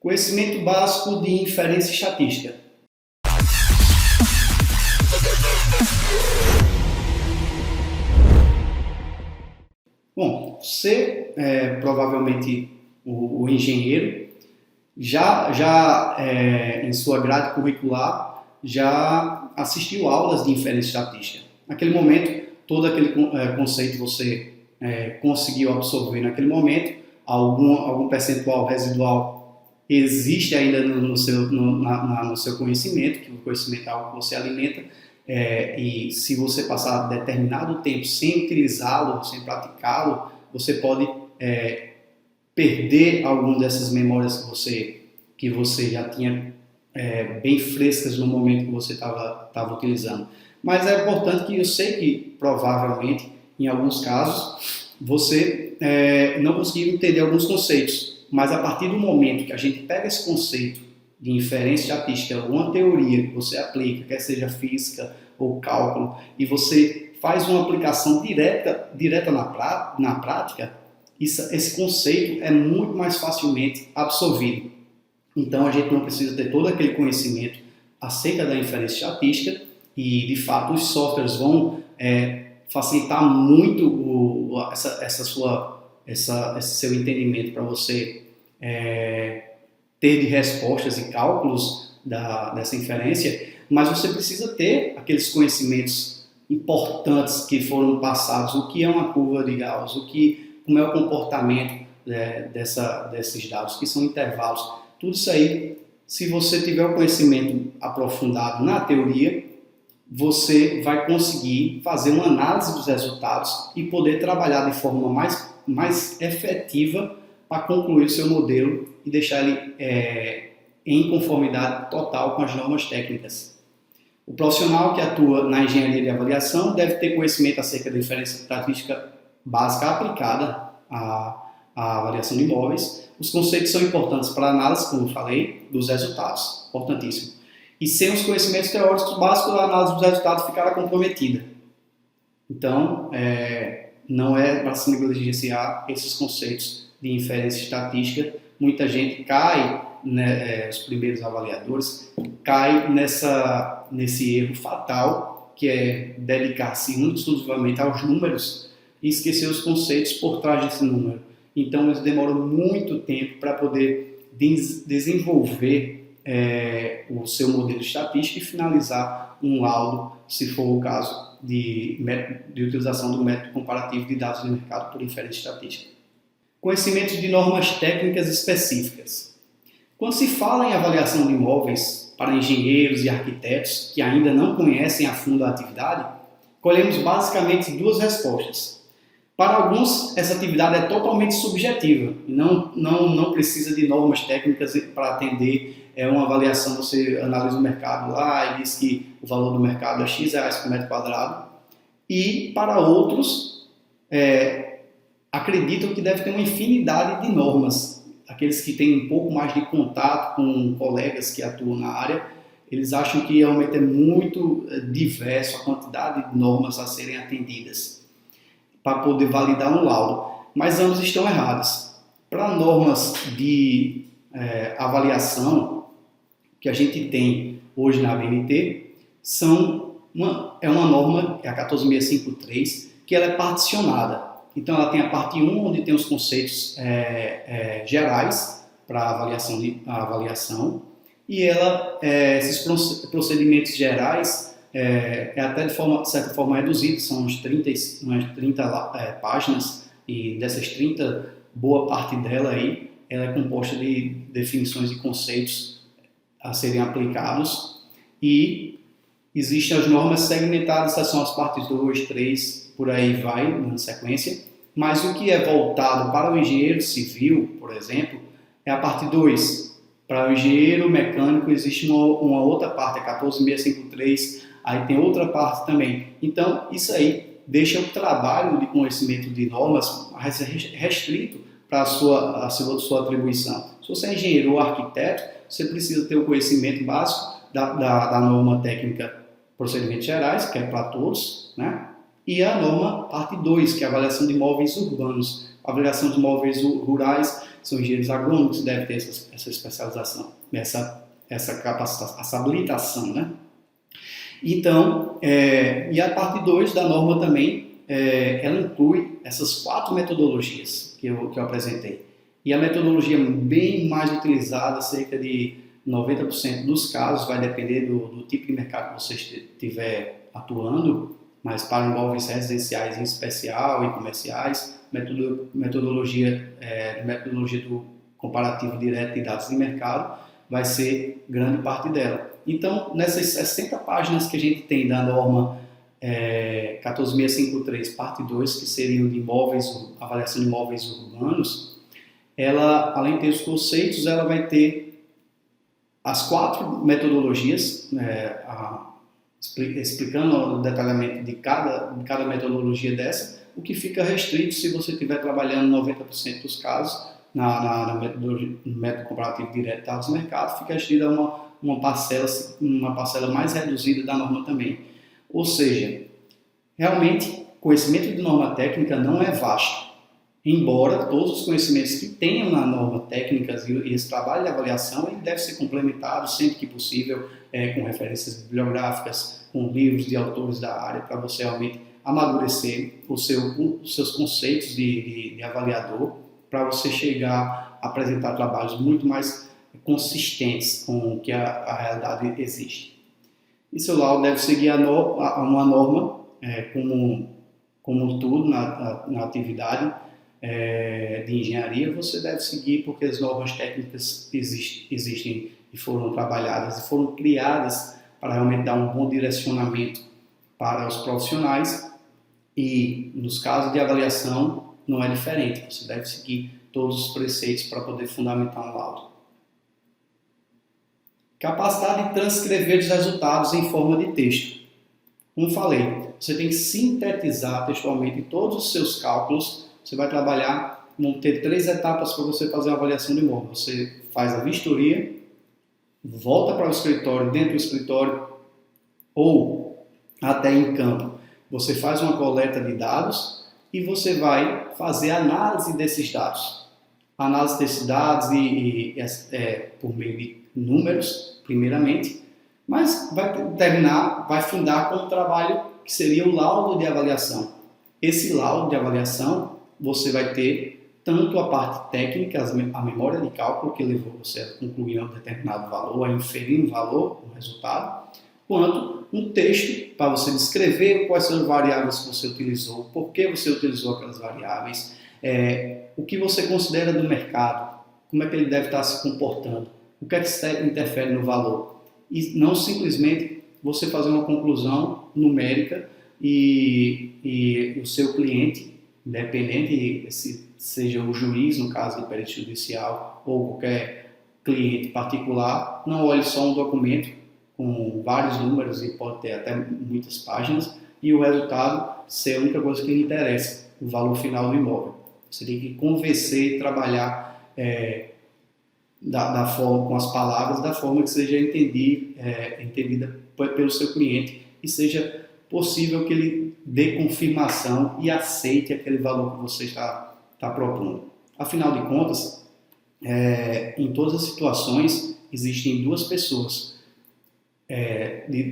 Conhecimento básico de inferência estatística. Bom, você provavelmente o engenheiro já em sua grade curricular já assistiu aulas de inferência estatística. Naquele momento, todo aquele conceito você conseguiu absorver naquele momento, algum percentual residual existe ainda no seu conhecimento, que o conhecimento é algo que você alimenta, e se você passar determinado tempo sem utilizá-lo, sem praticá-lo, você pode perder alguma dessas memórias que você já tinha bem frescas no momento que você estava utilizando. Mas é importante que eu sei que provavelmente, em alguns casos, você não conseguiu entender alguns conceitos, mas a partir do momento que a gente pega esse conceito de inferência estatística, uma teoria que você aplica, quer seja física ou cálculo, e você faz uma aplicação direta na prática, esse conceito é muito mais facilmente absorvido. Então a gente não precisa ter todo aquele conhecimento acerca da inferência estatística e, de fato, os softwares vão facilitar muito esse seu entendimento para você ter de respostas e cálculos dessa inferência, mas você precisa ter aqueles conhecimentos importantes que foram passados, o que é uma curva de Gauss, como é o comportamento desses dados, que são intervalos. Tudo isso aí, se você tiver o conhecimento aprofundado na teoria, você vai conseguir fazer uma análise dos resultados e poder trabalhar de forma mais efetiva para concluir o seu modelo e deixar ele em conformidade total com as normas técnicas. O profissional que atua na engenharia de avaliação deve ter conhecimento acerca da inferência estatística básica aplicada à avaliação de imóveis. Os conceitos são importantes para a análise, como eu falei, dos resultados. Importantíssimo. E sem os conhecimentos teóricos básicos, a análise dos resultados ficará comprometida. Então, não é para se negligenciar esses conceitos de inferência estatística. Muita gente cai, os primeiros avaliadores, cai nesse erro fatal, que é dedicar-se exclusivamente aos números e esquecer os conceitos por trás desse número. Então, eles demoram muito tempo para poder desenvolver o seu modelo estatístico e finalizar um laudo, se for o caso de utilização do método comparativo de dados de mercado por inferência estatística. Conhecimentos de normas técnicas específicas. Quando se fala em avaliação de imóveis para engenheiros e arquitetos que ainda não conhecem a fundo a atividade, colhemos basicamente duas respostas. Para alguns, essa atividade é totalmente subjetiva e não precisa de normas técnicas para atender uma avaliação. Você analisa o mercado lá e diz que o valor do mercado é X reais por metro quadrado. E para outros, acreditam que deve ter uma infinidade de normas. Aqueles que têm um pouco mais de contato com colegas que atuam na área, eles acham que realmente é muito diverso a quantidade de normas a serem atendidas para poder validar um laudo. Mas ambos estão errados. Para normas de avaliação que a gente tem hoje na ABNT, é uma norma, que é a 14653, que ela é particionada. Então ela tem a parte 1, onde tem os conceitos gerais para a avaliação, e esses procedimentos gerais até de certa forma reduzido, são umas 30 páginas, e dessas 30, boa parte dela aí, ela é composta de definições e conceitos a serem aplicados, e existem as normas segmentadas, essas são as partes 2, 3, por aí vai, na sequência, mas o que é voltado para o engenheiro civil, por exemplo, é a parte 2. Para o engenheiro mecânico existe uma outra parte, a 14653, aí tem outra parte também. Então, isso aí deixa o trabalho de conhecimento de normas restrito para a sua atribuição. Se você é engenheiro ou arquiteto, você precisa ter o conhecimento básico da norma técnica procedimentos gerais, que é para todos, né? E a norma parte 2, que é a avaliação de imóveis urbanos. A avaliação de imóveis rurais são engenheiros agrônomos que devem ter essa especialização, essa capacitação, essa habilitação, né? Então, e a parte 2 da norma também, ela inclui essas 4 metodologias que eu apresentei. E a metodologia bem mais utilizada, cerca de 90% dos casos, vai depender do tipo de mercado que você estiver atuando, mas para imóveis residenciais em especial e comerciais, metodologia do comparativo direto de dados de mercado vai ser grande parte dela. Então, nessas 60 páginas que a gente tem da norma 14653, parte 2, que seriam de imóveis, avaliação de imóveis urbanos, ela, além de ter os conceitos, ela vai ter as 4 metodologias, explicando o detalhamento de cada metodologia dessa, o que fica restrito se você estiver trabalhando 90% dos casos no método comparativo direto de dados do mercado, fica restrito a uma parcela mais reduzida da norma também. Ou seja, realmente, conhecimento de norma técnica não é vasto, embora todos os conhecimentos que tenham na norma técnicas e esse trabalho de avaliação, ele deve ser complementado sempre que possível, com referências bibliográficas, com livros de autores da área, para você realmente amadurecer os seus conceitos de avaliador, para você chegar a apresentar trabalhos muito mais consistentes com o que a realidade exige. E seu laudo deve seguir uma norma, como tudo na atividade de engenharia, você deve seguir porque as normas técnicas existem e foram trabalhadas e foram criadas para realmente dar um bom direcionamento para os profissionais, e nos casos de avaliação não é diferente, você deve seguir todos os preceitos para poder fundamentar um laudo. Capacidade de transcrever os resultados em forma de texto. Como falei, você tem que sintetizar textualmente todos os seus cálculos. Você vai trabalhar, vão ter 3 etapas para você fazer a avaliação de imóvel. Você faz a vistoria, volta para o escritório, dentro do escritório ou até em campo. Você faz uma coleta de dados e você vai fazer a análise desses dados. A análise desses dados por meio de números, primeiramente, mas vai findar com um trabalho que seria o laudo de avaliação. Esse laudo de avaliação, você vai ter tanto a parte técnica, a memória de cálculo que levou você a concluir um determinado valor, a inferir um valor, um resultado, quanto um texto para você descrever quais são as variáveis que você utilizou, por que você utilizou aquelas variáveis, o que você considera do mercado, como é que ele deve estar se comportando, o que é que interfere no valor. E não simplesmente você fazer uma conclusão numérica e o seu cliente, independente se seja o juiz, no caso do perito judicial, ou qualquer cliente particular, não olhe só um documento com vários números e pode ter até muitas páginas e o resultado ser a única coisa que lhe interessa, o valor final do imóvel. Você tem que convencer, trabalhar da forma, com as palavras, da forma que seja entendida pelo seu cliente e seja possível que ele dê confirmação e aceite aquele valor que você está propondo. Afinal de contas, em todas as situações, existem 2 pessoas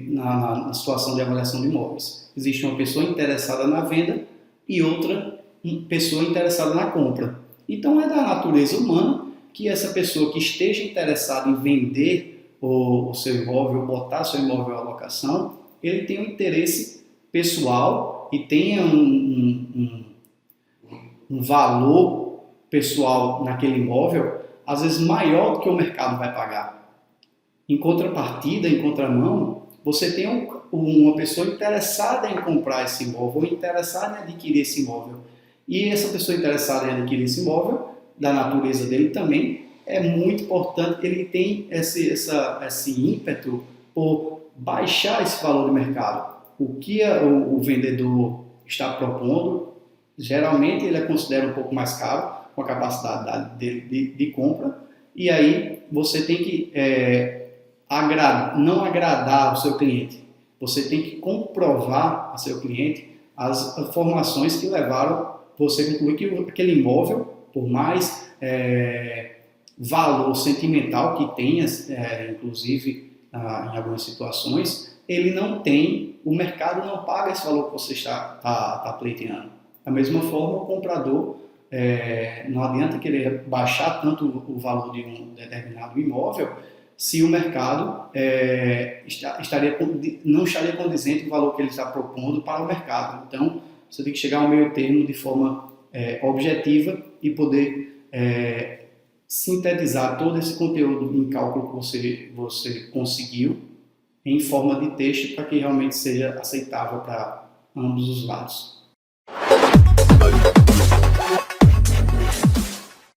na situação de avaliação de imóveis. Existe uma pessoa interessada na venda e outra pessoa interessada na compra. Então, é da natureza humana que essa pessoa que esteja interessada em vender o seu imóvel, botar seu imóvel à locação, ele tem um interesse pessoal e tenha um valor pessoal naquele imóvel, às vezes maior do que o mercado vai pagar. Em contrapartida, em contramão, você tem uma pessoa interessada em comprar esse imóvel, ou interessada em adquirir esse imóvel. E essa pessoa interessada em adquirir esse imóvel, da natureza dele também, é muito importante que ele tenha esse ímpeto por baixar esse valor do mercado. O que o vendedor está propondo, geralmente ele considera um pouco mais caro, com a capacidade dele de compra, e aí você tem que não agradar o seu cliente, você tem que comprovar a seu cliente as informações que levaram você a concluir que aquele imóvel por mais valor sentimental que tenha, inclusive em algumas situações, ele não tem, o mercado não paga esse valor que você está pleiteando. Da mesma forma, o comprador, não adianta querer baixar tanto o valor de um determinado imóvel se o mercado não estaria condizente com o valor que ele está propondo para o mercado. Então, você tem que chegar ao meio termo de forma objetiva e poder sintetizar todo esse conteúdo em cálculo que você conseguiu em forma de texto para que realmente seja aceitável para ambos os lados.